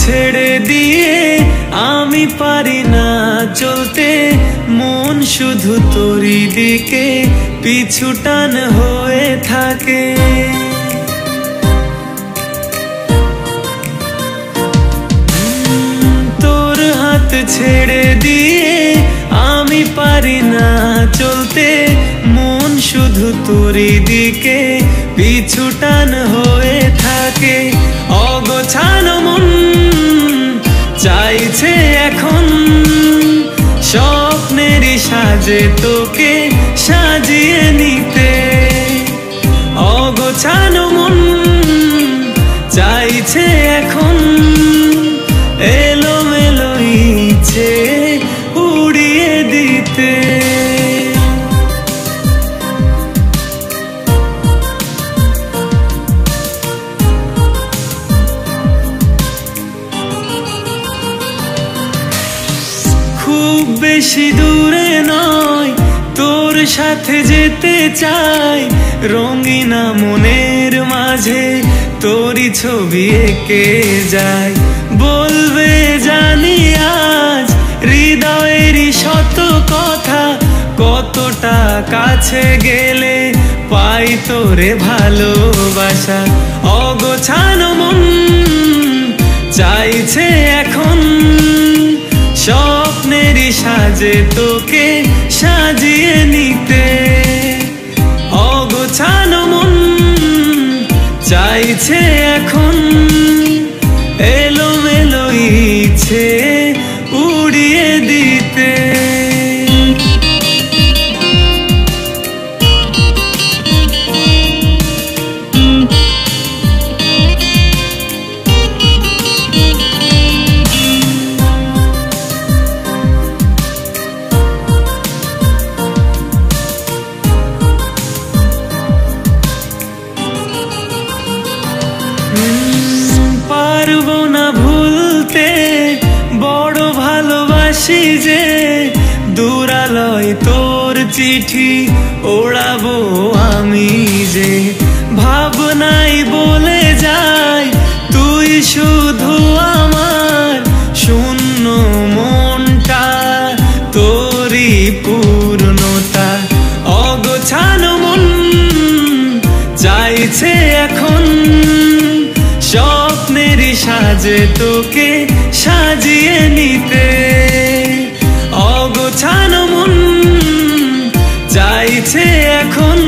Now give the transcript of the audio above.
ছেড়ে দিয়ে আমি পারি না চলতে, মন শুধু তোরই দিকে পিছু টান হয়ে থাকে। তোর হাত ছেড়ে দিয়ে আমি পারি না চলতে, মন শুধু তোরই দিকে পিছু টান হয়ে থাকে। অগোছানো মন চাইছে এখন স্বপ্নেরই সাজে তোকে সাজিয়ে নিতে। অগোছানো মন চাইছে এখন এলোমেলো ইচ্ছে উড়িয়ে দিতে। খুব বেশি দূরে নয়, তোর সাথে যেতে চাই, রঙিনা মনের মাঝে তোরই ছবি এঁকে যায়। বলবে জানি আজ হৃদয়েরই শত কথা, কতটা কাছে গেলে পাই তোরে ভালোবাসা। অগোছানো মন চাইছে এখন স্বপ্নেরই সাজে তোকে সাজিয়ে নিতে। অগোছানো মন চাইছে এখন এলোমেলো ইচ্ছে উড়িয়ে দিতে। পারবো না ভুলতে বড় ভালোবাসি যে, দূরালয় তোর চিঠি ওড়াবো আমি যে। ভাবনাই বলে যায় তুই শুধু আমার, শূন্য মনটা তোরই পূর্ণতা। অগোছানো মন চাইছে এখন স্বপ্নেরই সাজে তোকে সাজিয়ে নিতে। অগোছানো মন চাইছে এখন